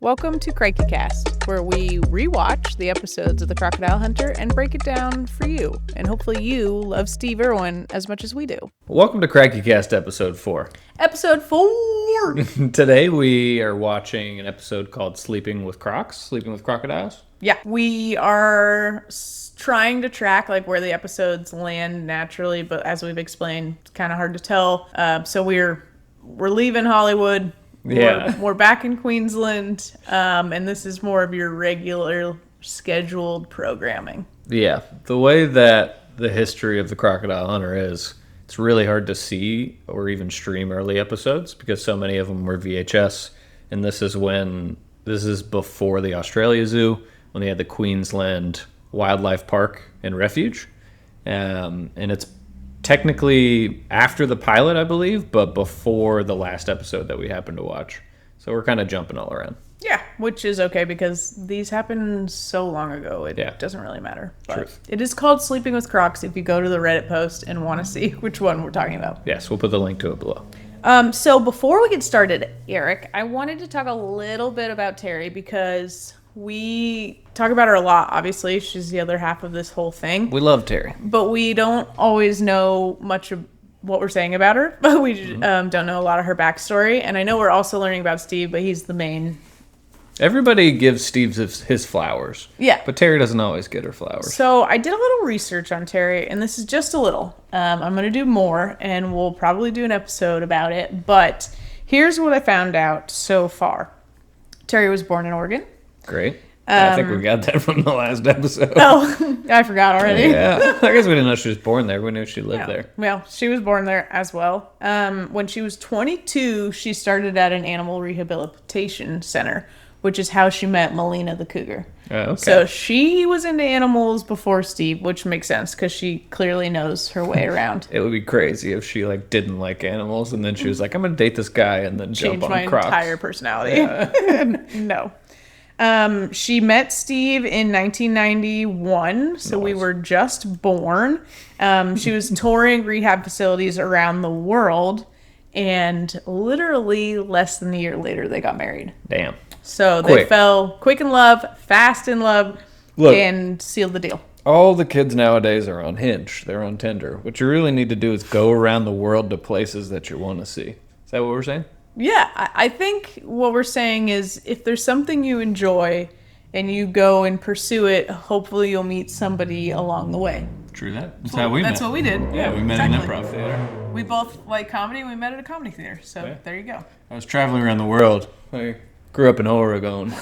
Welcome to Crikey Cast, where we rewatch the episodes of the Crocodile Hunter and break it down for you. And hopefully you love Steve Irwin as much as we do. Welcome to Crikey Cast episode 4. Episode 4! Today we are watching an episode called Sleeping with Crocs, Sleeping with Crocodiles. Yeah, we are trying to track like where the episodes land naturally, but as we've explained, it's kind of hard to tell. So we're leaving Hollywood. Yeah. We're back in Queensland, and this is more of your regular scheduled programming. Yeah, the way that the history of the Crocodile Hunter is, it's really hard to see or even stream early episodes because so many of them were VHS, and this is before the Australia Zoo, when they had the Queensland Wildlife Park and Refuge, and it's technically after the pilot, I believe, but before the last episode that we happened to watch. So we're kind of jumping all around. Yeah, which is okay because these happened so long ago. It doesn't really matter. But Truth. It is called Sleeping with Crocs if you go to the Reddit post and want to see which one we're talking about. Yes, we'll put the link to it below. So before we get started, Eric, I wanted to talk a little bit about Terri because we talk about her a lot, obviously. She's the other half of this whole thing. We love Terri. But we don't always know much of what we're saying about her. But we don't know a lot of her backstory. And I know we're also learning about Steve, but he's the main. Everybody gives Steve his flowers. Yeah. But Terri doesn't always get her flowers. So I did a little research on Terri, and this is just a little. I'm going to do more, and we'll probably do an episode about it. But here's what I found out so far. Terri was born in Oregon. Great. I think we got that from the last episode. Oh, I forgot already. Yeah. I guess we didn't know she was born there. We knew she lived there. Well, she was born there as well. When she was 22, she started at an animal rehabilitation center, which is how she met Melina the cougar. Oh, okay. So she was into animals before Steve, which makes sense because she clearly knows her way around. It would be crazy if she didn't like animals and then she was like, I'm going to date this guy and then jump on my Crocs. Entire personality. Yeah. No. She met Steve in 1991, so we were just born. She was touring rehab facilities around the world, and literally less than a year later, they got married. Damn. So they fell quick in love, fast in love, and sealed the deal. All the kids nowadays are on Hinge. They're on Tinder. What you really need to do is go around the world to places that you want to see. Is that what we're saying? Yeah, I think what we're saying is if there's something you enjoy and you go and pursue it, hopefully you'll meet somebody along the way. True that. That's how we met. That's what we did. Yeah, we met in an improv theater. We both like comedy and we met at a comedy theater. So There you go. I was traveling around the world. I grew up in Oregon.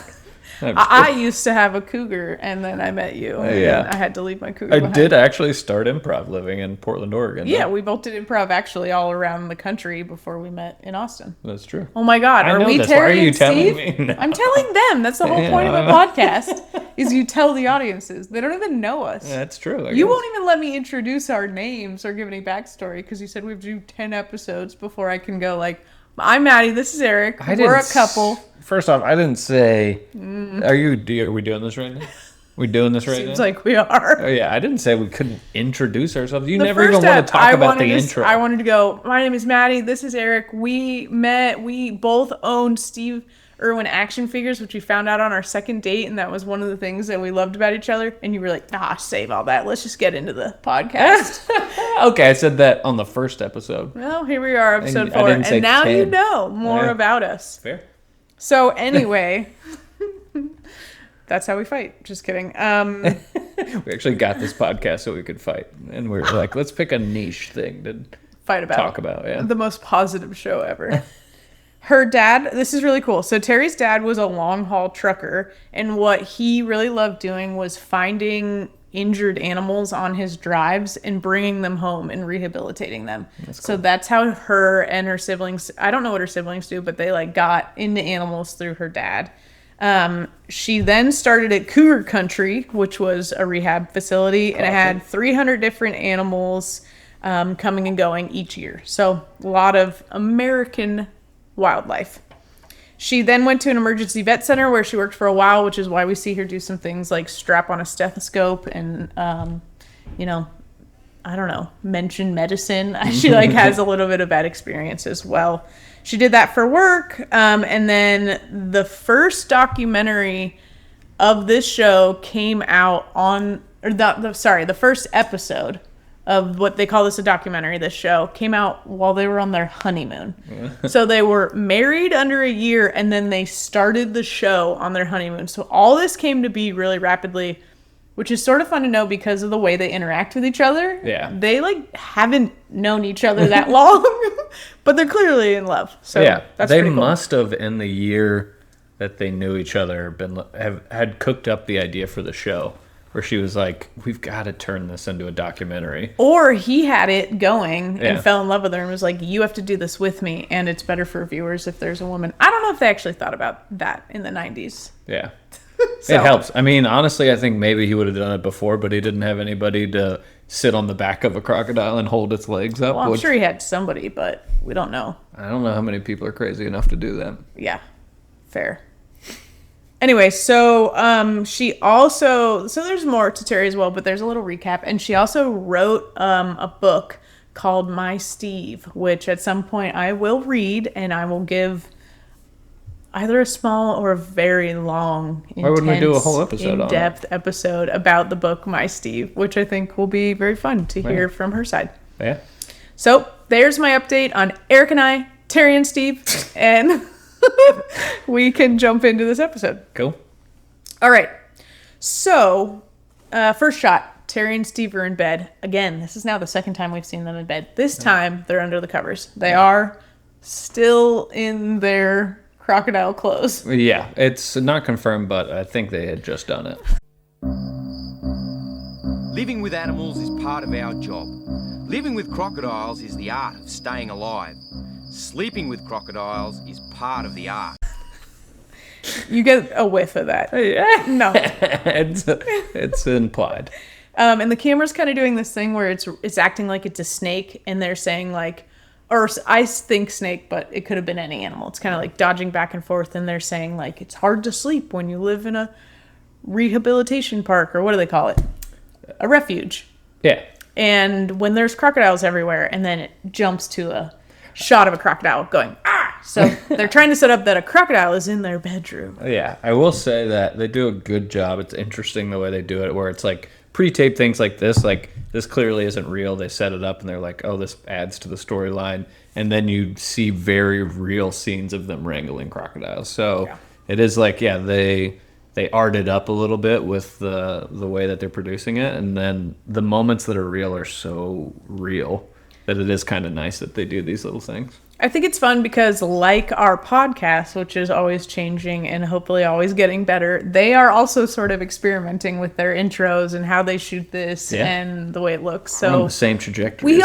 I used to have a cougar, and then I met you. And I had to leave my cougar behind. did actually start improv living in Portland, Oregon. Yeah, we both did improv actually all around the country before we met in Austin. That's true. Oh my God, are we this. Terri Why are you and telling Steve? me? No. I'm telling them. That's the whole point of a podcast, is you tell the audiences. They don't even know us. That's true. You won't even let me introduce our names or give any backstory because you said we have to do 10 episodes before I can go like, I'm Maddie, this is Eric, we're a couple. First off, I didn't say. Are we doing this right now? We doing this right now? Seems like we are. Oh yeah, I didn't say we couldn't introduce ourselves. You never even want to talk about the intro. I wanted to go. My name is Maddie. This is Eric. We met. We both owned Steve Irwin action figures, which we found out on our second date, and that was one of the things that we loved about each other. And you were like, save all that. Let's just get into the podcast. Okay, I said that on the first episode. Well, here we are, episode 4, and now 10. you know more about us. Fair. So anyway, that's how we fight. Just kidding. We actually got this podcast so we could fight, and we were like, let's pick a niche thing to fight about. Talk about. Yeah, the most positive show ever. Her dad, this is really cool. So Terri's dad was a long haul trucker, and what he really loved doing was finding injured animals on his drives and bringing them home and rehabilitating them. That's cool. So that's how her and her siblings, I don't know what her siblings do, but they got into animals through her dad. She then started at Cougar Country, which was a rehab facility, and it had 300 different animals coming and going each year. So a lot of American wildlife. She then went to an emergency vet center where she worked for a while, which is why we see her do some things like strap on a stethoscope and, I don't know, mention medicine. She like has a little bit of bad experience as well. She did that for work. And then the first documentary of this show came out on, the first episode of what they call this a documentary, this show, came out while they were on their honeymoon. Yeah. So they were married under a year, and then they started the show on their honeymoon. So all this came to be really rapidly, which is sort of fun to know because of the way they interact with each other. Yeah. They like haven't known each other that long, but they're clearly in love. So yeah, that's they pretty cool. must have, in the year that they knew each other, had cooked up the idea for the show. Where she was like, we've got to turn this into a documentary. Or he had it going and fell in love with her and was like, you have to do this with me, and it's better for viewers if there's a woman. I don't know if they actually thought about that in the 90s. Yeah. So. It helps. I mean, honestly, I think maybe he would have done it before, but he didn't have anybody to sit on the back of a crocodile and hold its legs up. Well, I'm sure he had somebody, but we don't know. I don't know how many people are crazy enough to do that. Yeah. Fair. Anyway, so she also, so there's more to Terri as well, but there's a little recap. And she also wrote a book called My Steve, which at some point I will read, and I will give either a small or a very long, intense, why wouldn't we do a whole episode in-depth episode about the book My Steve, which I think will be very fun to hear from her side. Yeah. So there's my update on Erich and I, Terri and Steve, and... we can jump into this episode. Cool. All right. So, first shot. Terri and Steve are in bed. Again, this is now the second time we've seen them in bed. This time, they're under the covers. They are still in their crocodile clothes. Yeah, it's not confirmed, but I think they had just done it. Living with animals is part of our job. Living with crocodiles is the art of staying alive. Sleeping with crocodiles is part of the art. You get a whiff of that. Yeah. No. it's implied. And the camera's kind of doing this thing where it's acting like it's a snake, and they're saying like, or I think snake, but it could have been any animal. It's kind of like dodging back and forth, and they're saying like, it's hard to sleep when you live in a rehabilitation park, or what do they call it? A refuge. Yeah. And when there's crocodiles everywhere, and then it jumps to a shot of a crocodile going, ah! So they're trying to set up that a crocodile is in their bedroom. Yeah, I will say that they do a good job. It's interesting the way they do it, where it's like pre-tape things like this clearly isn't real. They set it up and they're like, oh, this adds to the storyline. And then you see very real scenes of them wrangling crocodiles. So It is like, yeah, they art it up a little bit with the way that they're producing it. And then the moments that are real are so real that it is kind of nice that they do these little things. I think it's fun because, like our podcast, which is always changing and hopefully always getting better, they are also sort of experimenting with their intros and how they shoot this and the way it looks. So we're on the same trajectory.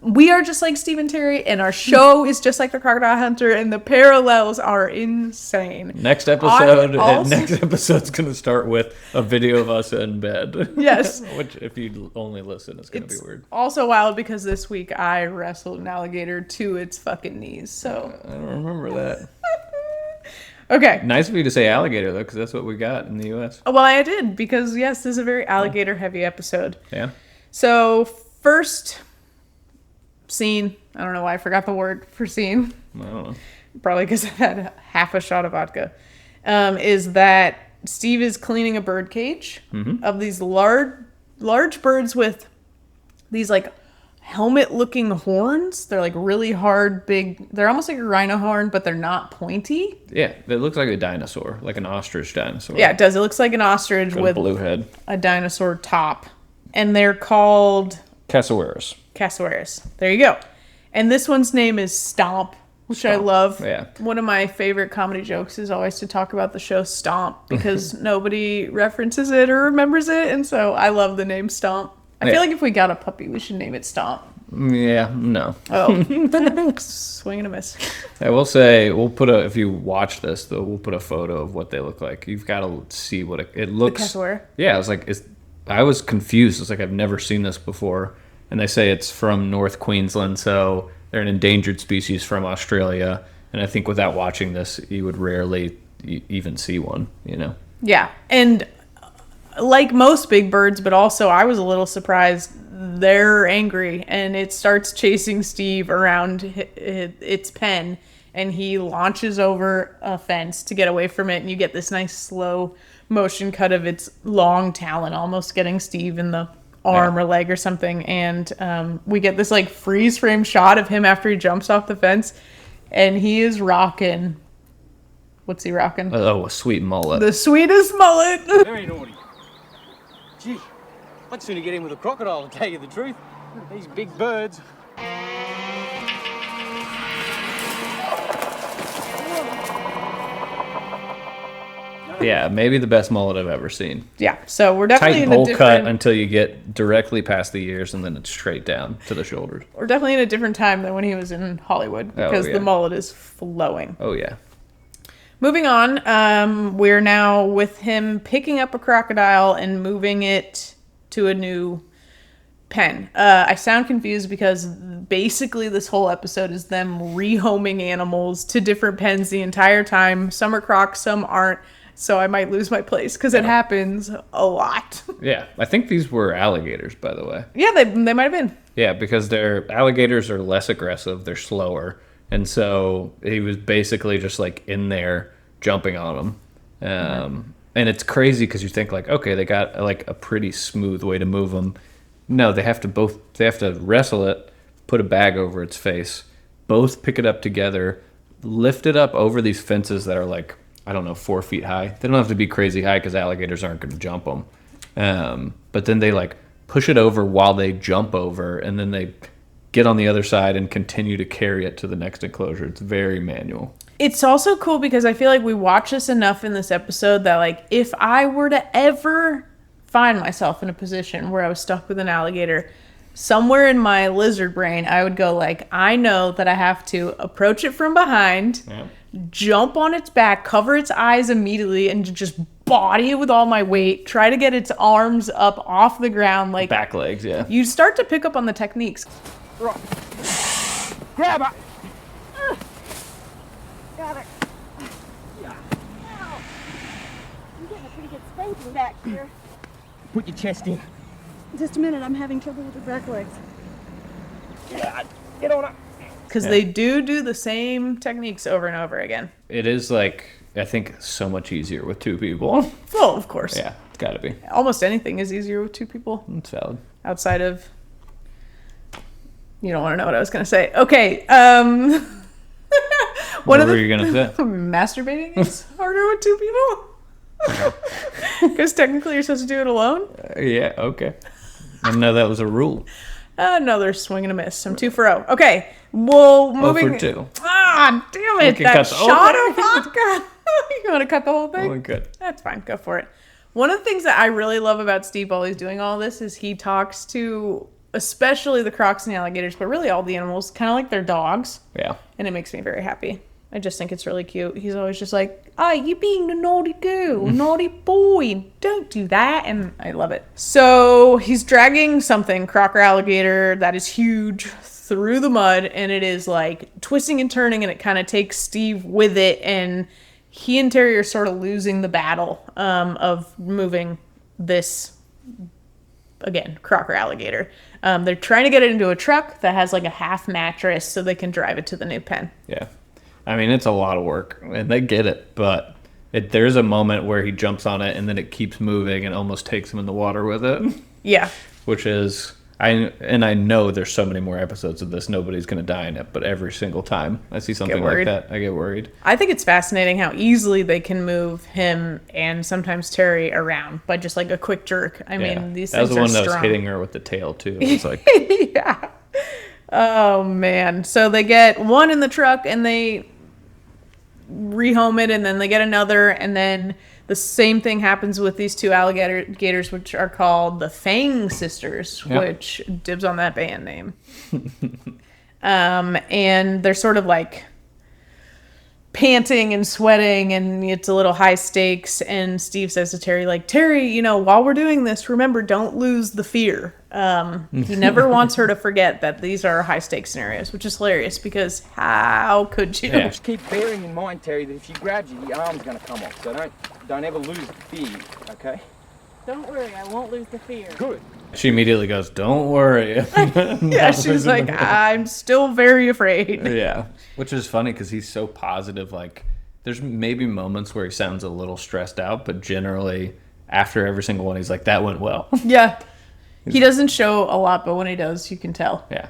We are just like Steve and Terri, and our show is just like the Crocodile Hunter, and the parallels are insane. Next episode's going to start with a video of us in bed. Yes. Which, if you only listen, it's going to be weird. Also wild because this week I wrestled an alligator to its fucking knees. So I don't remember that. Okay. Nice of you to say alligator, though, because that's what we got in the U.S. Well, I did, because, yes, this is a very alligator-heavy episode. Yeah. So, first scene, I don't know why I forgot the word for scene. I don't know. Probably because I had half a shot of vodka. Is that Steve is cleaning a bird cage of these large birds with these, like, helmet-looking horns. They're, like, really hard, big. They're almost like a rhino horn, but they're not pointy. Yeah, it looks like a dinosaur, like an ostrich dinosaur. Yeah, it does. It looks like an ostrich with a blue head, a dinosaur top. And they're called cassowaries. Cassowaries. There you go. And this one's name is Stomp, which I love. Yeah. One of my favorite comedy jokes is always to talk about the show Stomp because nobody references it or remembers it. And so I love the name Stomp. I feel like if we got a puppy, we should name it Stomp. Yeah, no. Oh, swing and a miss. I will say, if you watch this, though, we'll put a photo of what they look like. You've got to see what it looks. The cassowary? Yeah, I was confused. It's like, I've never seen this before. And they say it's from North Queensland, so they're an endangered species from Australia. And I think without watching this, you would rarely even see one, you know? Yeah. And like most big birds, but also I was a little surprised, they're angry, and it starts chasing Steve around its pen, and he launches over a fence to get away from it, and you get this nice slow motion cut of its long talon almost getting Steve in the arm or leg or something, and we get this like freeze frame shot of him after he jumps off the fence, and he is rocking. What's he rocking? Oh, a sweet mullet. The sweetest mullet. Very naughty. Gee, I'd sooner get in with a crocodile to tell you the truth. These big birds. Yeah, maybe the best mullet I've ever seen. Yeah, so we're definitely Tight in a bowl different... cut until you get directly past the ears, and then it's straight down to the shoulders. We're definitely in a different time than when he was in Hollywood, because the mullet is flowing. Oh, yeah. Moving on, we're now with him picking up a crocodile and moving it to a new pen. I sound confused because basically this whole episode is them rehoming animals to different pens the entire time. Some are Crocs, some aren't. So I might lose my place because it happens a lot. Yeah, I think these were alligators, by the way. Yeah, they might have been. Yeah, because their alligators are less aggressive, they're slower, and so he was basically just like in there jumping on them. And it's crazy because you think like, okay, they got like a pretty smooth way to move them. No, they have to wrestle it, put a bag over its face, both pick it up together, lift it up over these fences that are like, I don't know, 4 feet high. They don't have to be crazy high because alligators aren't going to jump them. But then they like push it over while they jump over, and then they get on the other side and continue to carry it to the next enclosure. It's very manual. It's also cool because I feel like we watch this enough in this episode that like if I were to ever find myself in a position where I was stuck with an alligator, somewhere in my lizard brain, I would go like, I know that I have to approach it from behind, jump on its back, cover its eyes immediately, and just body it with all my weight, try to get its arms up off the ground. Like Back legs, yeah. You start to pick up on the techniques. Right. Grab her. Got her. Ow. I'm getting a pretty good spanking back here. Put your chest in. Just a minute, I'm having trouble with the back legs. Yeah, get on her. Because they do the same techniques over and over again. It is like, I think, so much easier with 2 people. Well, of course. Yeah, it's got to be. Almost anything is easier with 2 people. It's valid. Outside of... You don't want to know what I was going to say. Okay. What were you going to say? Masturbating is harder with 2 people? Because technically you're supposed to do it alone? Yeah, okay. I didn't know that was a rule. Another swing and a miss. I'm 2 for 0. Okay. Well, moving... 0 for 2. Ah, damn it. can That cut the whole shot thing. of vodka. You want to cut the whole thing? Oh, good. That's fine. Go for it. One of the things that I really love about Steve while he's doing all this is he talks to, especially the Crocs and the alligators, but really all the animals, kind of like their dogs. Yeah. And it makes me very happy. I just think it's really cute. He's always just like, oh, you being the naughty girl, naughty boy. Don't do that. And I love it. So he's dragging something, croc or alligator, that is huge through the mud. And it is like twisting and turning. And it kind of takes Steve with it. And he and Terri are sort of losing the battle of moving this, again, croc or alligator. They're trying to get it into a truck that has like a half mattress so they can drive it to the new pen. Yeah. I mean, it's a lot of work, and they get it, but there's a moment where he jumps on it, and then it keeps moving and almost takes him in the water with it. Yeah. Which is, I know there's so many more episodes of this, nobody's going to die in it, but every single time I see something like that, I get worried. I think it's fascinating how easily they can move him and sometimes Terri around by just like a quick jerk. I mean, these things are strong. That was the one that was hitting her with the tail, too. It was like... Yeah. Oh, man. So they get one in the truck, and they rehome it, and then they get another, and then the same thing happens with these 2 alligators, which are called the Fang Sisters, which dibs on that band name. And they're sort of like panting and sweating, and it's a little high stakes. And Steve says to Terri, like, Terri, you know, while we're doing this, remember, don't lose the fear. He never wants her to forget that these are high stakes scenarios, which is hilarious because how could you? Just keep bearing in mind, Terri, that if she grabs you, your arm's gonna come off. So don't ever lose the fear, okay? Don't worry, I won't lose the fear. Good. She immediately goes, "Don't worry." Yeah, she's like, I'm still very afraid. Yeah, which is funny because he's so positive. Like, there's maybe moments where he sounds a little stressed out, but generally, after every single one, he's like, "That went well." Yeah. He doesn't show a lot, but when he does, you can tell. Yeah.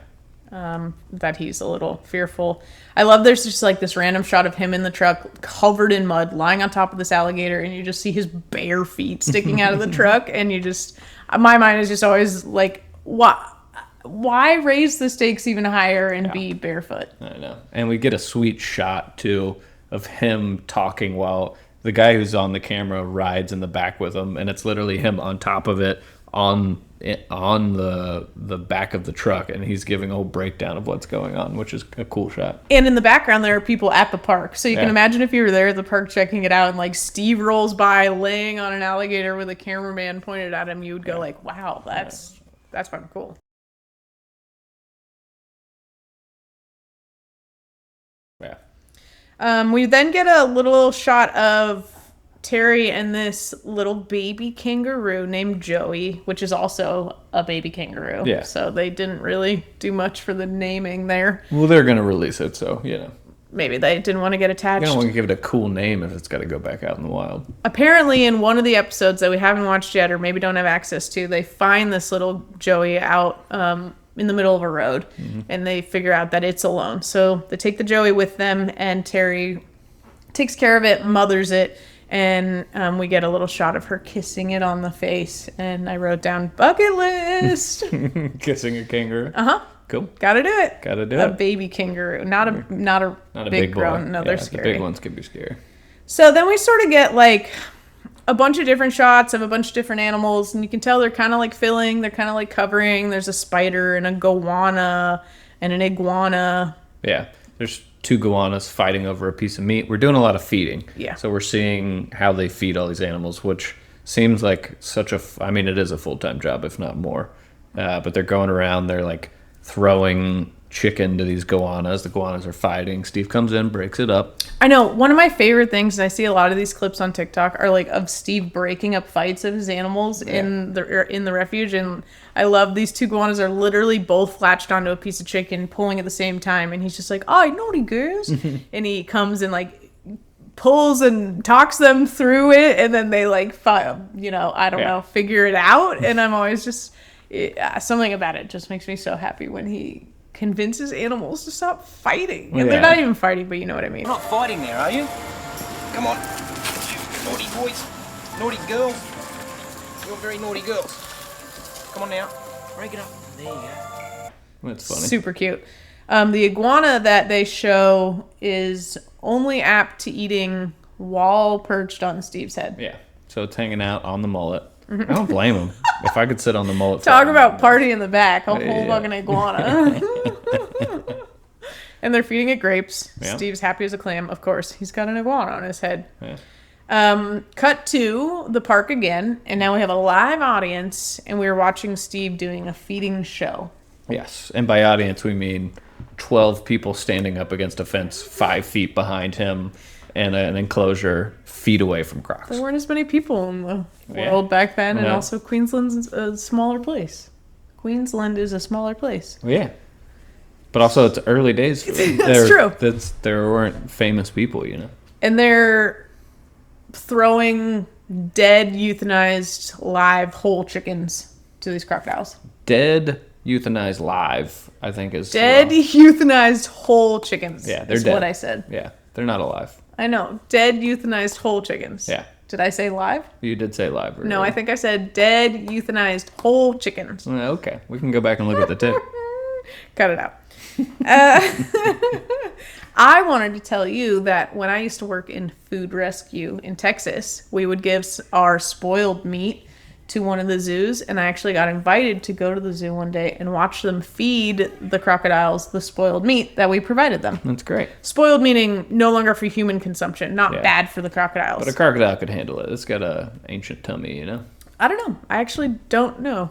That he's a little fearful. I love there's just like this random shot of him in the truck covered in mud lying on top of this alligator, and you just see his bare feet sticking out of the truck, and you just, my mind is just always like, why raise the stakes even higher and be barefoot? I know. And we get a sweet shot too of him talking while the guy who's on the camera rides in the back with him, and it's literally him on top of it on the back of the truck, and he's giving a whole breakdown of what's going on, which is a cool shot. And in the background there are people at the park, so you can imagine if you were there at the park checking it out, and like Steve rolls by laying on an alligator with a cameraman pointed at him, you would go like, wow, that's fucking cool. Yeah. We then get a little shot of Terri and this little baby kangaroo named Joey, which is also a baby kangaroo. Yeah. So they didn't really do much for the naming there. Well, they're going to release it, so, you know. Maybe they didn't want to get attached. You don't want to give it a cool name if it's got to go back out in the wild. Apparently, in one of the episodes that we haven't watched yet, or maybe don't have access to, they find this little Joey out in the middle of a road, and they figure out that it's alone. So they take the Joey with them, and Terri takes care of it, mothers it, and we get a little shot of her kissing it on the face. And I wrote down bucket list. Kissing a kangaroo. Cool. Gotta do it. Gotta do a it. baby kangaroo, not a big grown. No, they're scary. The big ones can be scary. So then we sort of get like a bunch of different shots of a bunch of different animals, and you can tell they're kind of like filling, they're kind of like covering. There's a spider and a goanna and an iguana. Yeah, there's 2 Goannas fighting over a piece of meat. We're doing a lot of feeding. Yeah. So we're seeing how they feed all these animals, which seems like such a, I mean, it is a full-time job, if not more. But they're going around, they're like throwing chicken to these Goannas. The Goannas are fighting. Steve comes in, breaks it up. I know, one of my favorite things, and I see a lot of these clips on TikTok, are like of Steve breaking up fights of his animals in the refuge. And I love these 2 Goannas are literally both latched onto a piece of chicken, pulling at the same time, and he's just like, "Oh, naughty girls," and he comes and like pulls and talks them through it, and then they like, I don't know, figure it out. And I'm always just something about it just makes me so happy when he convinces animals to stop fighting. And they're not even fighting, but you know what I mean. You're not fighting there, are you? Come on. Naughty boys. Naughty girls. You're very naughty girls. Come on now. Break it up. There you go. That's funny. Super cute. The iguana that they show is only apt to eating while perched on Steve's head. Yeah. So it's hanging out on the mullet. I don't blame him. If I could sit on the mullet. Talk about party in the back. A whole fucking iguana. And they're feeding it grapes. Yeah. Steve's happy as a clam. Of course, he's got an iguana on his head. Yeah. Cut to the park again, and now we have a live audience, and we're watching Steve doing a feeding show. Yes. And by audience, we mean 12 people standing up against a fence 5 feet behind him and an enclosure feet away from Crocs. There weren't as many people in the world back then, and also Queensland's a smaller place. Queensland is a smaller place. Well, yeah. But also, it's early days. That's true. There weren't famous people, you know. And they're throwing dead, euthanized, live, whole chickens to these crocodiles. Dead, euthanized live, I think is... Dead, euthanized, whole chickens. Yeah, they're is dead. What I said. Yeah, they're not alive. I know. Dead, euthanized, whole chickens. Yeah. Did I say live? You did say live. Earlier. No, I think I said dead, euthanized, whole chickens. Okay, we can go back and look at the tip. Cut it out. I wanted to tell you that when I used to work in food rescue in Texas, we would give our spoiled meat to one of the zoos, and I actually got invited to go to the zoo one day and watch them feed the crocodiles the spoiled meat that we provided them. That's great. Spoiled meaning no longer for human consumption, not bad for the crocodiles. But a crocodile could handle it. It's got a ancient tummy, you know? I don't know. I actually don't know.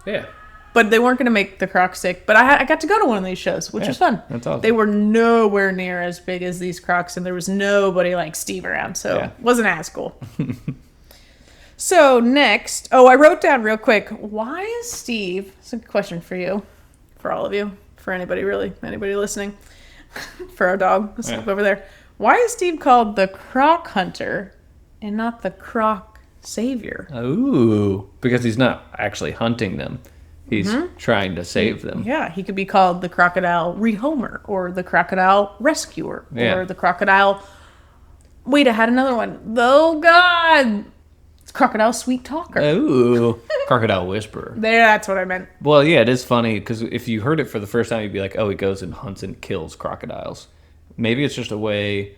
Yeah. But they weren't going to make the Crocs sick. But I got to go to one of these shows, which was fun. That's awesome. They were nowhere near as big as these Crocs, and there was nobody like Steve around, so it wasn't as cool. So next, I wrote down real quick, why is Steve, it's a question for you, for all of you, for anybody listening, for our dog over there. Why is Steve called the Croc Hunter and not the Croc Savior? Ooh, because he's not actually hunting them. He's trying to save them. Yeah, he could be called the Crocodile Rehomer or the Crocodile Rescuer or the Crocodile... Wait, I had another one. Oh, God! It's Crocodile Sweet Talker. Ooh, Crocodile Whisperer. That's what I meant. Well, yeah, it is funny because if you heard it for the first time, you'd be like, oh, he goes and hunts and kills crocodiles. Maybe it's just a way...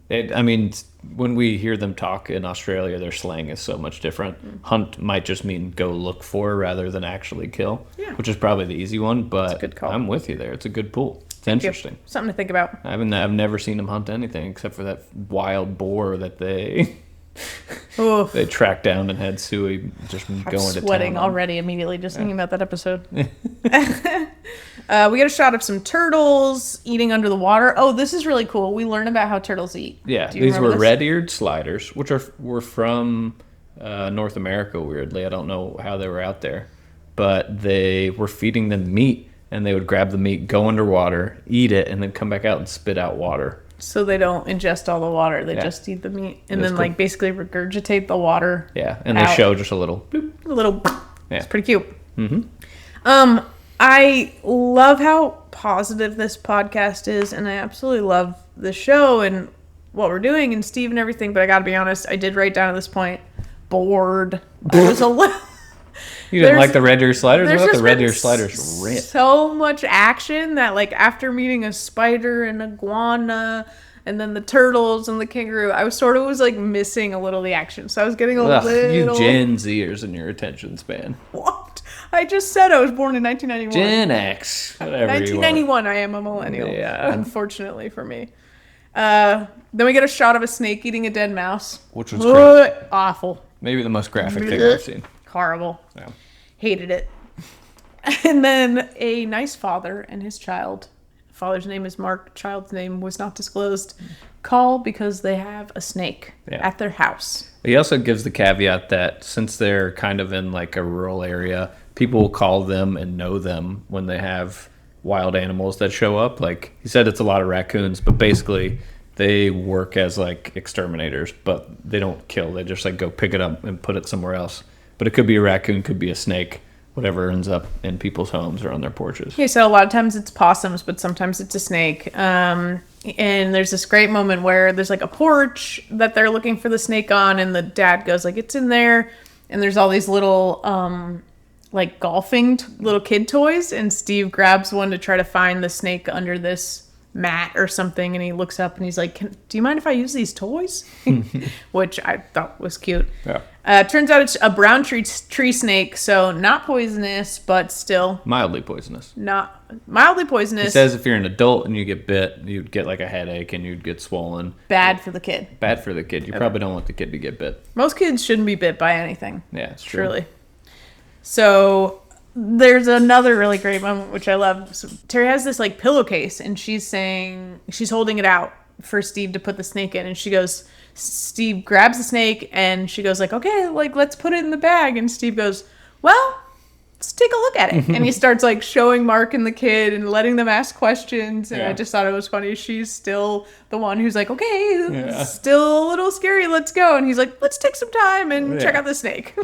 when we hear them talk in Australia, their slang is so much different. Hunt might just mean go look for rather than actually kill, which is probably the easy one, but good call. I'm with you there. It's a good pull. It's interesting. Something to think about. I've never seen them hunt anything except for that wild boar that they they tracked down and had Suey just going to town. I'm sweating already immediately just thinking about that episode. We get a shot of some turtles eating under the water. Oh, this is really cool. We learn about how turtles eat. Yeah, these were red-eared sliders, which were from North America, weirdly. I don't know how they were out there. But they were feeding them meat, and they would grab the meat, go underwater, eat it, and then come back out and spit out water. So they don't ingest all the water. They just eat the meat and then, cool. Basically regurgitate the water. Yeah, and they show just a little bloop. A little bloop. Yeah. It's pretty cute. Mm-hmm. I love how positive this podcast is, and I absolutely love the show and what we're doing and Steve and everything, but I gotta be honest, I did write down at this point, bored. I was a little... You didn't like the red ear sliders? I thought the red ear sliders were ripped. So much action that, after meeting a spider and iguana, and then the turtles and the kangaroo, I was missing a little of the action. So I was getting a little... You Gen Zers in your attention span. What? I just said I was born in 1991. Gen X. Whatever 1991, I am a millennial. Yeah. Unfortunately for me. Then we get a shot of a snake eating a dead mouse. Which was crazy. Awful. Maybe the most graphic thing I've seen. Horrible. Yeah. Hated it. And then a nice father and his child, father's name is Mark, child's name was not disclosed, call because they have a snake at their house. He also gives the caveat that since they're kind of in a rural area, people will call them and know them when they have wild animals that show up. He said it's a lot of raccoons, but basically they work as exterminators, but they don't kill. They just go pick it up and put it somewhere else. But it could be a raccoon, could be a snake, whatever ends up in people's homes or on their porches. Okay, so a lot of times it's possums, but sometimes it's a snake. And there's this great moment where there's a porch that they're looking for the snake on, and the dad goes it's in there. And there's all these little golfing little kid toys, and Steve grabs one to try to find the snake under this mat or something, and he looks up and he's like, do you mind if I use these toys? Which I thought was cute. Yeah. Turns out it's a brown tree snake, so not poisonous, but still mildly poisonous. Not mildly poisonous. He says if you're an adult and you get bit, you'd get a headache and you'd get swollen. Bad for the kid. Bad for the kid. You probably don't want the kid to get bit. Most kids shouldn't be bit by anything. Yeah, it's true. Truly. So there's another really great moment, which I love. So Terri has this pillowcase, and she's holding it out for Steve to put the snake in, and Steve grabs the snake, and she goes okay, let's put it in the bag, and Steve goes, well, let's take a look at it. And he starts showing Mark and the kid and letting them ask questions, and I just thought it was funny. She's still the one who's okay, still a little scary, let's go, and he's let's take some time and check out the snake.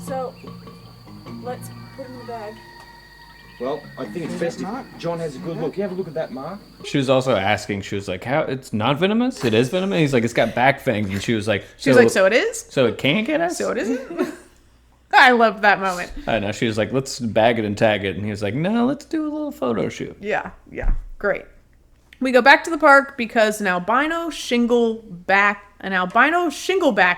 So let's put him in the bag. Well, I think it's best if John has a good look. You have a look at that mark. She was also asking, she was how, it's not venomous? It is venomous? He's it's got back fangs. And she was so it is? So it can't get us? So it isn't? I love that moment. I know. She was let's bag it and tag it. And he was no, let's do a little photo shoot. Yeah. Great. We go back to the park because an albino shingleback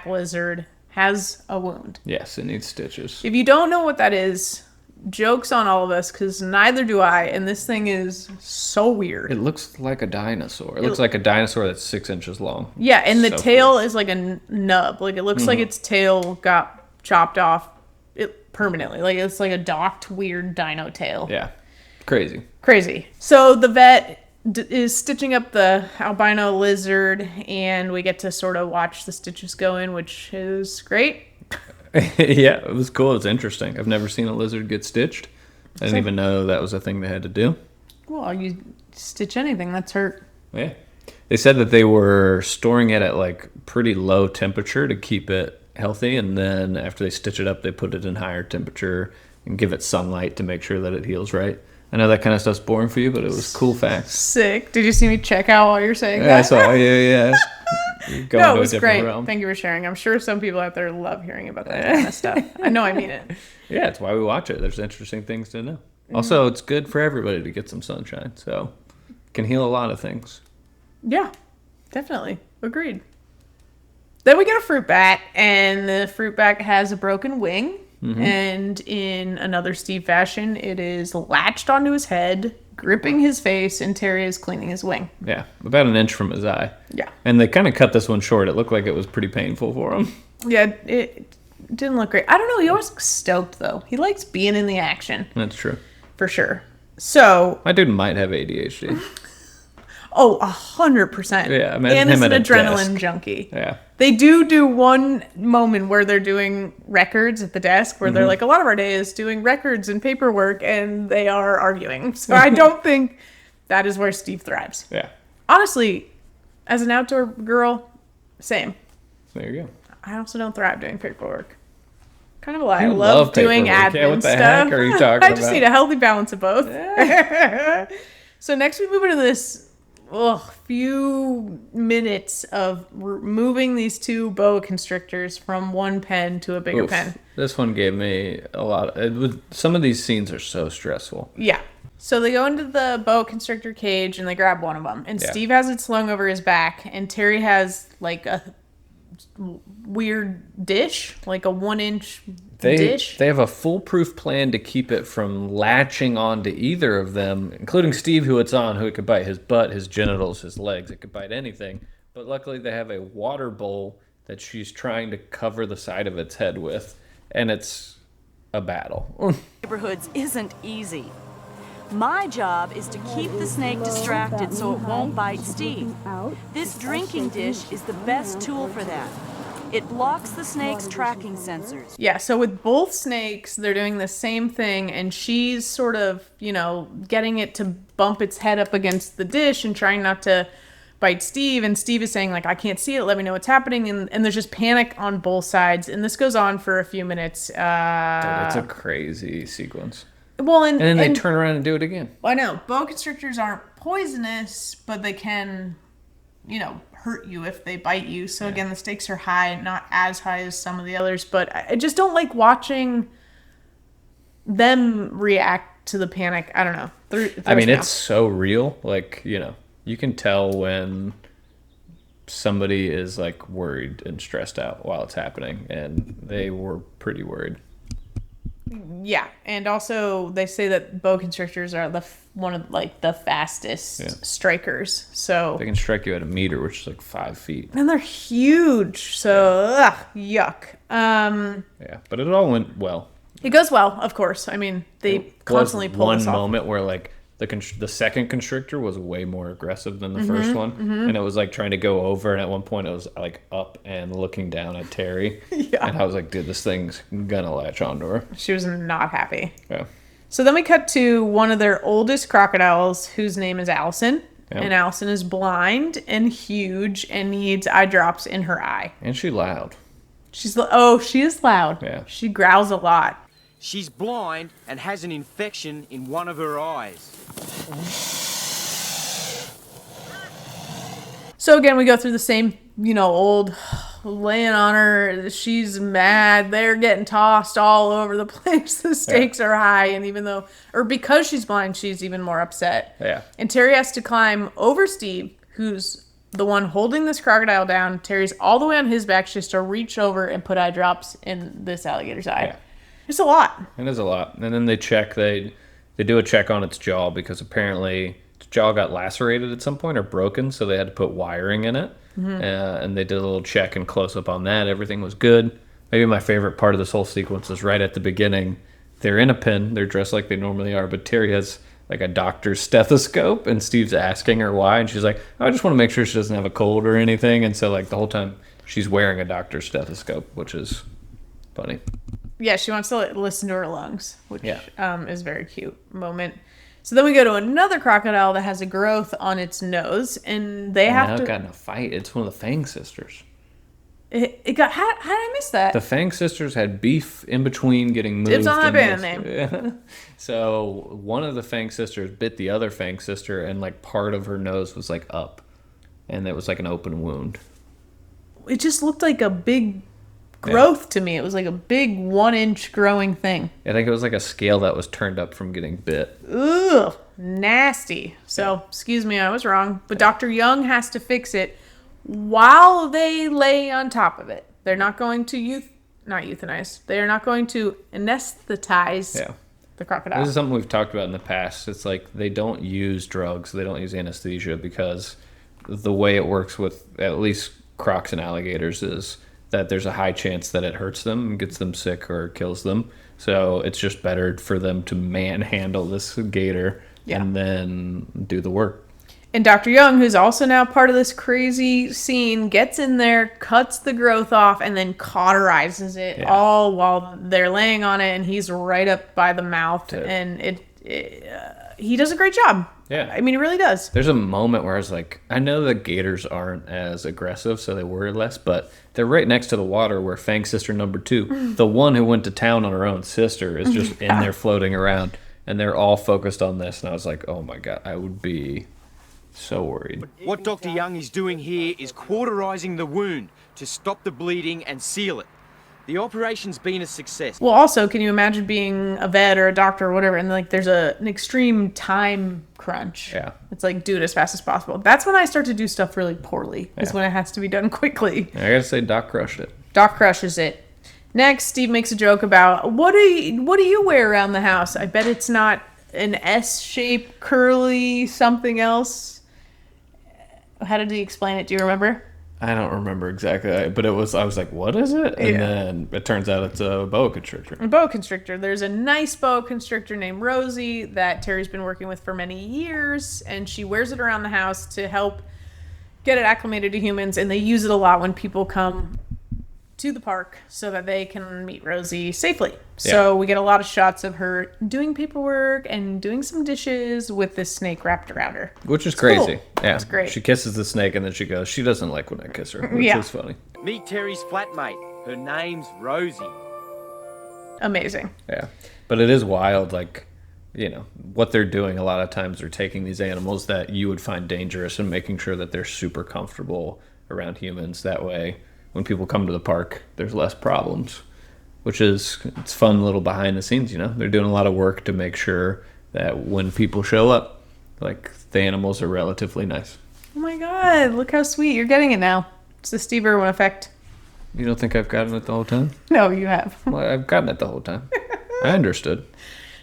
lizard has a wound. Yes, it needs stitches. If you don't know what that is, joke's on all of us, because neither do I, and this thing is so weird. It looks like a dinosaur. It looks like a dinosaur that's 6 inches long. Yeah, and the tail is like a nub. It looks like its tail got chopped off permanently. It's like a docked, weird dino tail. Yeah, crazy. So the vet is stitching up the albino lizard, and we get to sort of watch the stitches go in, which is great. Yeah, it was cool. It's interesting. I've never seen a lizard get stitched. I didn't even know that was a thing they had to do. Well, you stitch anything that's hurt. Yeah. They said that they were storing it at like pretty low temperature to keep it healthy, and then after they stitch it up, they put it in higher temperature and give it sunlight to make sure that it heals right. I know that kind of stuff's boring for you, but it was cool facts. Sick. Did you see me check out while you're saying that? Yeah, I saw. Yeah. No, it was great. Realm. Thank you for sharing. I'm sure some people out there love hearing about that kind of stuff. I know I mean it. Yeah, it's why we watch it. There's interesting things to know. Also, it's good for everybody to get some sunshine, so it can heal a lot of things. Yeah, definitely. Agreed. Then we get a fruit bat, and the fruit bat has a broken wing. And in another Steve fashion, it is latched onto his head, gripping his face, and Terri is cleaning his wing. Yeah, about an inch from his eye. Yeah. And they kind of cut this one short. It looked like it was pretty painful for him. Yeah, it didn't look great. I don't know. He always looks stoked, though. He likes being in the action. That's true. For sure. So... My dude might have ADHD. Oh, 100%. Yeah, imagine and him is an at a adrenaline desk. junkie. Yeah. They do one moment where they're doing records at the desk where they're like, a lot of our day is doing records and paperwork, and they are arguing. So I don't think that is where Steve thrives. Yeah. Honestly, as an outdoor girl, same. There you go. I also don't thrive doing paperwork. Kind of a lie. I You love doing paperwork. admin Yeah, what the stuff. heck are you talking I just about? need a healthy balance of both. Yeah. So next we move into this few minutes of moving these two boa constrictors from one pen to a bigger pen. This one gave me a lot. Some of these scenes are so stressful. Yeah. So they go into the boa constrictor cage and they grab one of them. And Steve has it slung over his back. And Terri has like a weird dish, like a 1-inch dish. They have a foolproof plan to keep it from latching onto either of them, including Steve, who it's on, who it could bite his butt, his genitals, his legs. It could bite anything. But luckily they have a water bowl that she's trying to cover the side of its head with. And it's a battle. Neighborhoods isn't easy. My job is to keep the snake distracted so it won't bite Steve. This drinking dish is the best tool for that. It blocks the snake's tracking sensors. Yeah, so with both snakes, they're doing the same thing, and she's sort of, getting it to bump its head up against the dish and trying not to bite Steve, and Steve is saying, like, I can't see it, let me know what's happening, and there's just panic on both sides, and this goes on for a few minutes. Dude, it's a crazy sequence. Well, and then they turn around and do it again. I know. Boa constrictors aren't poisonous, but they can, hurt you if they bite you. So again, the stakes are high, not as high as some of the others, but I just don't like watching them react to the panic. I don't know. It's so real. Like, you can tell when somebody is like worried and stressed out while it's happening, and they were pretty worried. Yeah, and also they say that boa constrictors are one of the fastest strikers. So they can strike you at a meter, which is like 5 feet. And they're huge. So yuck. Yeah, but it all went well. It goes well, of course. I mean, they constantly pull us off. One moment where like the second constrictor was way more aggressive than the first one, and it was like trying to go over, and at one point it was like up and looking down at Terri. Yeah. And I was like, dude, this thing's gonna latch onto her. She was not happy. Yeah. So then we cut to one of their oldest crocodiles, whose name is Allison. Yep. And Allison is blind and huge and needs eye drops in her eye. And she's loud. She is loud. Yeah. She growls a lot. She's blind and has an infection in one of her eyes. So again, we go through the same, old laying on her. She's mad. They're getting tossed all over the place. The stakes are high. And because she's blind, she's even more upset. Yeah. And Terri has to climb over Steve, who's the one holding this crocodile down. Terry's all the way on his back. She has to reach over and put eye drops in this alligator's eye. Yeah. It's a lot. It is a lot. And then they do a check on its jaw because apparently its jaw got lacerated at some point or broken, so they had to put wiring in it. Mm-hmm. And they did a little check and close up on that. Everything was good. Maybe my favorite part of this whole sequence is right at the beginning. They're in a pen. They're dressed like they normally are, but Terri has like a doctor's stethoscope, and Steve's asking her why, and she's like, I just want to make sure she doesn't have a cold or anything. And so like the whole time she's wearing a doctor's stethoscope, which is Funny. Yeah, she wants to listen to her lungs, which Yeah. is a very cute moment. So then we go to another crocodile that has a growth on its nose, and they have now to. it got in a fight. It's one of the Fang sisters. It got. How did I miss that? The Fang sisters had beef in between getting moved. It's on that and band this. name. Yeah. So one of the Fang sisters bit the other Fang sister, and like part of her nose was like up, and it was like an open wound. It just looked like a big growth to me. It was like a big 1-inch growing thing. I think it was like a scale that was turned up from getting bit. Ugh, nasty. So, excuse me, I was wrong. But Dr. Young has to fix it while they lay on top of it. They're not going to not euthanize. They are not going to anesthetize the crocodile. This is something we've talked about in the past. It's like they don't use drugs. They don't use anesthesia because the way it works with at least Crocs and alligators is that there's a high chance that it hurts them and gets them sick or kills them. So it's just better for them to manhandle this gator and then do the work. And Dr. Young, who's also now part of this crazy scene, gets in there, cuts the growth off, and then cauterizes it all while they're laying on it, and he's right up by the mouth. And he does a great job. Yeah. I mean, he really does. There's a moment where I was like, I know the gators aren't as aggressive, so they worry less, but they're right next to the water where Fang sister number 2, the one who went to town on her own sister, is just in there floating around, and they're all focused on this. And I was like, oh my God, I would be so worried. What Dr. Young is doing here is cauterizing the wound to stop the bleeding and seal it. The operation's been a success. Well, also, can you imagine being a vet or a doctor or whatever, and like there's an extreme time crunch? Yeah. It's like, do it as fast as possible. That's when I start to do stuff really poorly, is when it has to be done quickly. I gotta say, Doc crushed it. Doc crushes it. Next, Steve makes a joke about, what do you wear around the house? I bet it's not an S-shaped, curly something else. How did he explain it? Do you remember? I don't remember exactly, but I was like, what is it? And then it turns out it's a boa constrictor. A boa constrictor. There's a nice boa constrictor named Rosie that Terry's been working with for many years, and she wears it around the house to help get it acclimated to humans, and they use it a lot when people come to the park so that they can meet Rosie safely. So we get a lot of shots of her doing paperwork and doing some dishes with this snake wrapped around her. Which is crazy. Cool. Yeah. It's great. She kisses the snake and then she goes, she doesn't like when I kiss her, which is funny. Meet Terry's flatmate. Her name's Rosie. Amazing. Yeah. But it is wild, like, you know, what they're doing a lot of times they're taking these animals that you would find dangerous and making sure that they're super comfortable around humans. That way, when people come to the park, there's less problems, which is, it's fun little behind the scenes, you know. They're doing a lot of work to make sure that when people show up, like, the animals are relatively nice. Oh my God, look how sweet. You're getting it now. It's the Steve Irwin effect. You don't think I've gotten it the whole time? No, you have. Well, I've gotten it the whole time. I understood.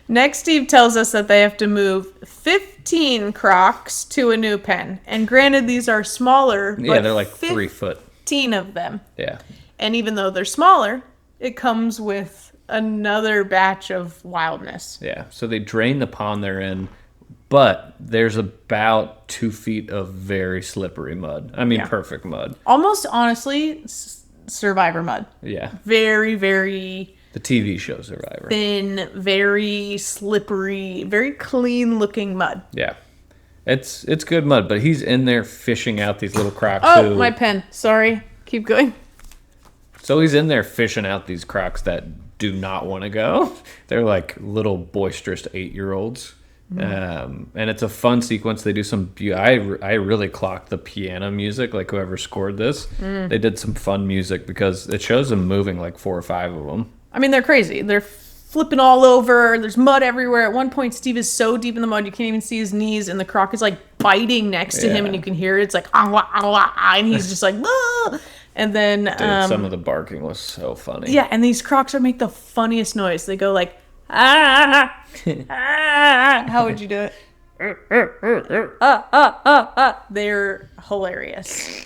Next, Steve tells us that they have to move 15 Crocs to a new pen. And granted, these are smaller, but Yeah, they're like 3 foot. 15 of them. Yeah. And even though they're smaller, it comes with another batch of wildness. Yeah. So they drain the pond they're in, but there's about 2 feet of very slippery mud. I mean, perfect mud. Almost, honestly, Survivor mud. Yeah. Very, very The TV show Survivor. thin, very slippery, very clean-looking mud. Yeah. It's good mud, but he's in there fishing out these little Crocs. Oh, my pen. Sorry. Keep going. So he's in there fishing out these Crocs that do not want to go. They're like little boisterous 8-year-olds. And it's a fun sequence. They do some... I really clocked the piano music, like whoever scored this. They did some fun music because it shows them moving like 4 or 5 of them. I mean, they're crazy. They're flipping all over. There's mud everywhere. At one point, Steve is so deep in the mud, you can't even see his knees, and the Croc is like biting next to him, and you can hear it. It's like, and he's just like, ah! And then... Dude, some of the barking was so funny. Yeah, and these Crocs make the funniest noise. They go like, ah, ah. How would you do it? They're hilarious.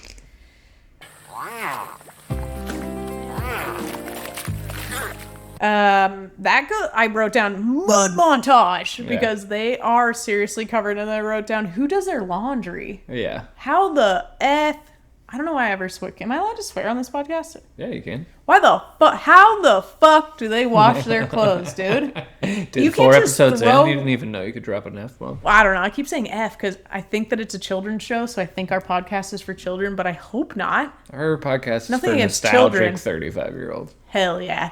I wrote down mud montage because they are seriously covered, and I wrote down who does their laundry. Yeah. How the F? I don't know why I ever swear. Am I allowed to swear on this podcast? Yeah, you can. Why the fuck? How the fuck do they wash their clothes, dude? Dude, You 4 can't just episodes throw- in, you didn't even know you could drop an F-bomb. Well, I don't know. I keep saying F because I think that it's a children's show, so I think our podcast is for children, but I hope not. Our podcast is Nothing for against nostalgic children. 35-year-olds. Hell yeah.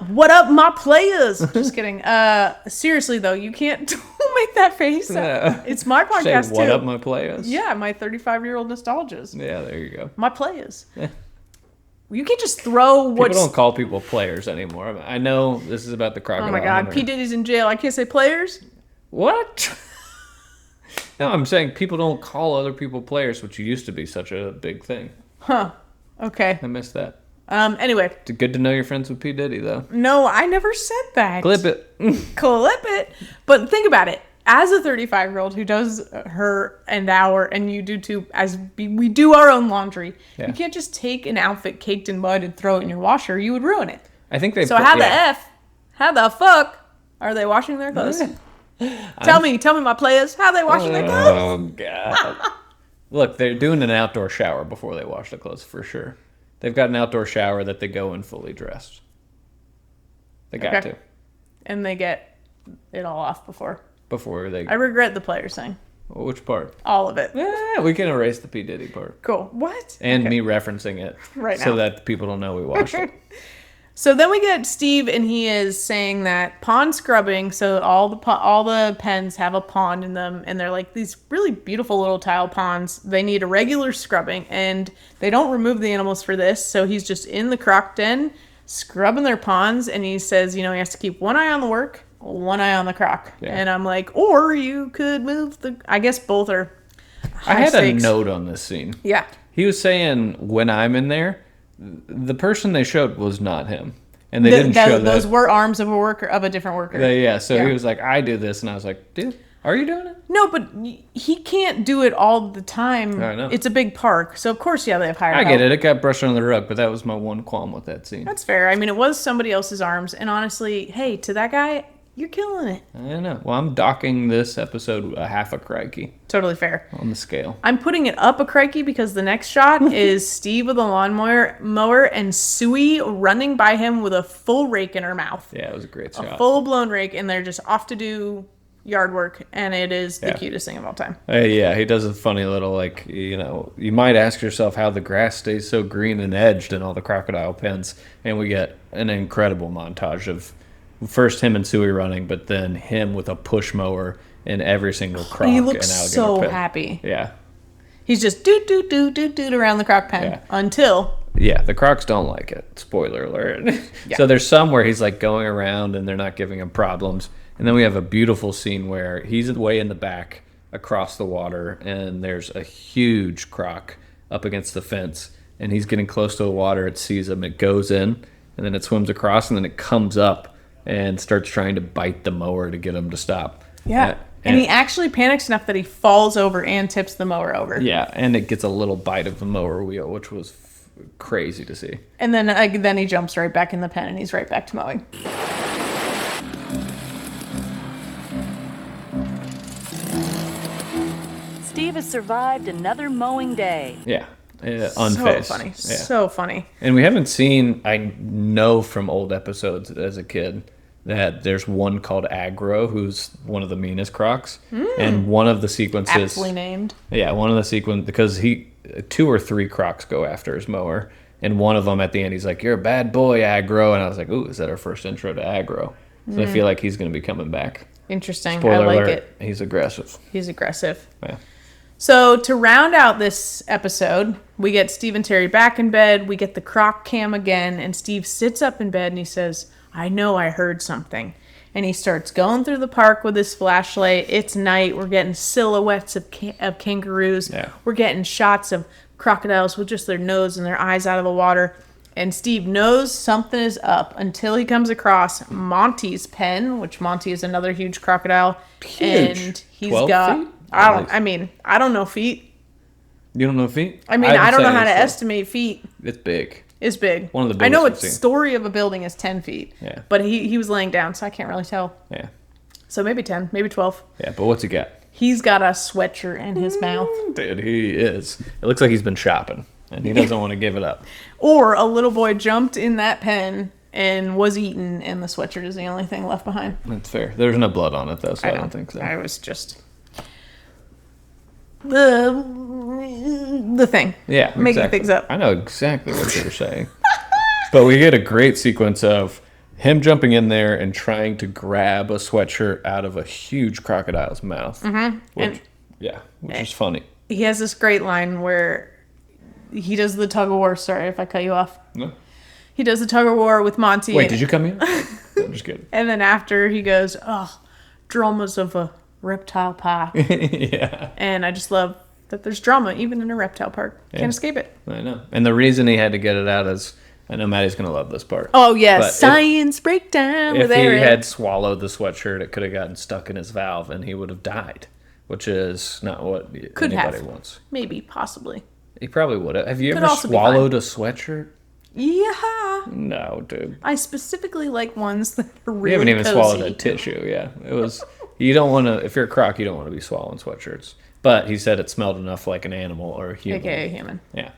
What up, my players? Just kidding. Seriously, though, you can't don't make that face. Yeah. It's my podcast, Say, what too. up, my players? Yeah, my 35-year-old nostalgias. Yeah, there you go. My players. You can't just throw People what's... don't call people players anymore. I know this is about the Crocodile Oh my god, Hunter. P. Diddy's in jail. I can't say players? What? No, I'm saying people don't call other people players, which used to be such a big thing. Huh. Okay. I missed that. Anyway. It's good to know you're friends with P. Diddy, though. No, I never said that. Clip it. Clip it. But think about it. As a 35-year-old who does her and our, and you do too, we do our own laundry, Yeah. you can't just take an outfit caked in mud and throw it in your washer. You would ruin it. I think they. So how the fuck are they washing their clothes? Tell me, my players, how they washing their clothes? Oh god. Look, they're doing an outdoor shower before they wash the clothes for sure. They've got an outdoor shower that they go in fully dressed. They got Okay. to And they get it all off before. before they. I regret the players thing. Which part? All of it. Yeah, we can erase the P. Diddy part. Cool. What? And Okay. me referencing it Right so now. that people don't know we watched it. So then we get Steve, and he is saying that pond scrubbing. So all the pens have a pond in them, and they're like these really beautiful little tile ponds. They need a regular scrubbing, and they don't remove the animals for this. So he's just in the croc den scrubbing their ponds, and he says, he has to keep one eye on the work, one eye on the croc. Yeah. And I'm like, or you could move the. I guess both are. I high had stakes. a note on this scene. Yeah. He was saying when I'm in there, the person they showed was not him, and they didn't show that. Those were arms of a different worker. Yeah, so Yeah. he was like, "I do this," and I was like, "Dude, are you doing it?" No, but he can't do it all the time. I know. It's a big park, so of course, yeah, they have higher I help. get it. It got brushed under the rug, but that was my one qualm with that scene. That's fair. I mean, it was somebody else's arms, and honestly, hey, to that guy, you're killing it. I don't know. Well, I'm docking this episode a half a crikey Totally fair. on the scale. I'm putting it up a crikey because the next shot is Steve with a lawnmower and Sui running by him with a full rake in her mouth. Yeah, it was a great A shot. full-blown rake, and they're just off to do yard work, and it is the Yeah. cutest thing of all time. Yeah, he does a funny little, you might ask yourself how the grass stays so green and edged in all the crocodile pens, and we get an incredible montage of first him and Sui running, but then him with a push mower in every single croc He and looks alligator so pen. happy. Yeah. He's just doot around the croc pen Yeah. until Yeah, the Crocs don't like it. Spoiler alert. So there's some where he's like going around and they're not giving him problems. And then we have a beautiful scene where he's way in the back across the water and there's a huge croc up against the fence and he's getting close to the water. It sees him, it goes in, and then it swims across and then it comes up and starts trying to bite the mower to get him to stop. Yeah. And he actually panics enough that he falls over and tips the mower over. Yeah, and it gets a little bite of the mower wheel, which was crazy to see. And then he jumps right back in the pen and he's right back to mowing. Steve has survived another mowing day. Yeah. Unfazed. So funny. Yeah. So funny. And we haven't seen, I know from old episodes as a kid, that there's one called Aggro, who's one of the meanest Crocs. And one of the sequences... Aptly named. Yeah, one of the sequences, because 2 or 3 Crocs go after his mower. And one of them at the end, he's like, "You're a bad boy, Aggro." And I was like, ooh, is that our first intro to Aggro? So I feel like he's going to be coming back. Interesting. Spoiler I like alert, it. he's aggressive. He's aggressive. Yeah. So to round out this episode, we get Steve and Terri back in bed. We get the croc cam again, and Steve sits up in bed and he says, "I know I heard something." And he starts going through the park with his flashlight. It's night. We're getting silhouettes of kangaroos. Yeah. We're getting shots of crocodiles with just their nose and their eyes out of the water. And Steve knows something is up until he comes across Monty's pen, which Monty is another huge crocodile. Huge. And he's 12 got... feet? I don't know feet. You don't know feet? I don't know how to estimate feet. It's big. It's big. One of the I know biggest its I've seen. story of a building is 10 feet. Yeah. But he was laying down, so I can't really tell. Yeah. So maybe 10, maybe 12. Yeah, but what's he got? He's got a sweatshirt in his mouth. Dude, he is. It looks like he's been shopping. and he doesn't want to give it up. Or a little boy jumped in that pen and was eaten, and the sweatshirt is the only thing left behind. That's fair. There's no blood on it, though, so I don't think so. I was just the thing. Yeah, making things up. I know exactly what you're saying. But we get a great sequence of him jumping in there and trying to grab a sweatshirt out of a huge crocodile's mouth. Mm-hmm. Which is funny. He has this great line where he does the tug of war. Sorry if I cut you off. No. He does the tug of war with Monty. Wait, did you come in? I'm just kidding. And then after he goes, oh, dramas of a reptile park. Yeah. And I just love that there's drama even in a reptile park. Can't escape it. I know. And the reason he had to get it out is, I know Maddie's going to love this part. Oh, yes. But Science breakdown with Erich. If he had swallowed the sweatshirt, it could have gotten stuck in his valve and he would have died, which is not what anybody wants. Maybe, possibly. He probably would have. Have you Could ever also be swallowed a sweatshirt? Yeah. No, dude. I specifically like ones that are really You haven't even cozy. swallowed a tissue, yeah. It was, you don't want to, if you're a Croc, you don't want to be swallowing sweatshirts. But he said it smelled enough like an animal or a human. AKA human. Yeah.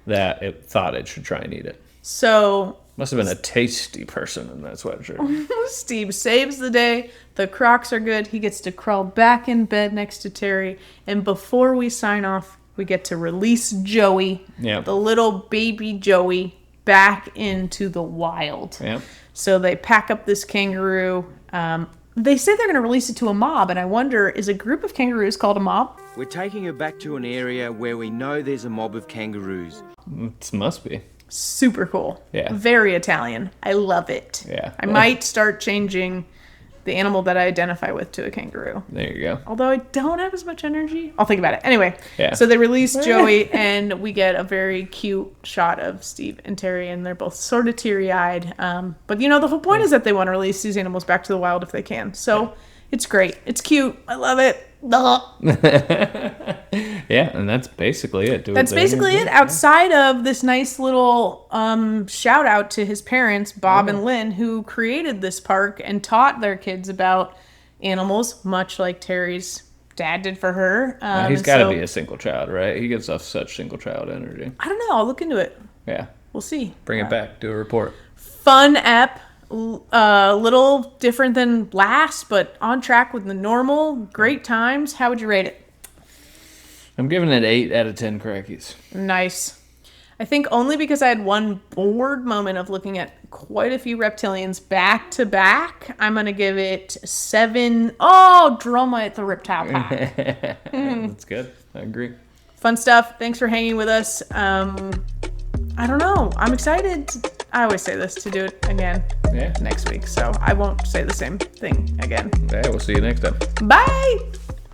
That it thought it should try and eat it. So Must have been a tasty person in that sweatshirt. Steve saves the day. The Crocs are good. He gets to crawl back in bed next to Terri. And before we sign off, we get to release Joey, the little baby Joey, back into the wild. Yeah. So they pack up this kangaroo. They say they're going to release it to a mob, and I wonder, is a group of kangaroos called a mob? We're taking her back to an area where we know there's a mob of kangaroos. It must be. Super cool. Yeah. Very Italian. I love it. Yeah. I might start changing the animal that I identify with to a kangaroo. There you go. Although I don't have as much energy. I'll think about it. Anyway, Yeah. so they release Joey, and we get a very cute shot of Steve and Terri, and they're both sort of teary-eyed. But, you know, the whole point is that they want to release these animals back to the wild if they can. So it's great. It's cute. I love it. Yeah, and that's basically it. That's basically it. Outside of this nice little shout out to his parents, Bob and Lynn, who created this park and taught their kids about animals, much like Terri's dad did for her. He's got to be a single child, right? He gives off such single child energy. I don't know. I'll look into it. Yeah. We'll see. Bring it back. Do a report. Fun ep. A little different than last, but on track with the normal. Great times. How would you rate it? I'm giving it 8 out of 10 crackies. Nice. I think only because I had one bored moment of looking at quite a few reptilians back to back, I'm going to give it 7. Oh, drama at the reptile park. That's good. I agree. Fun stuff. Thanks for hanging with us. I don't know. I'm excited. I always say this to do it again next week, so I won't say the same thing again. Yeah, we'll see you next time. Bye!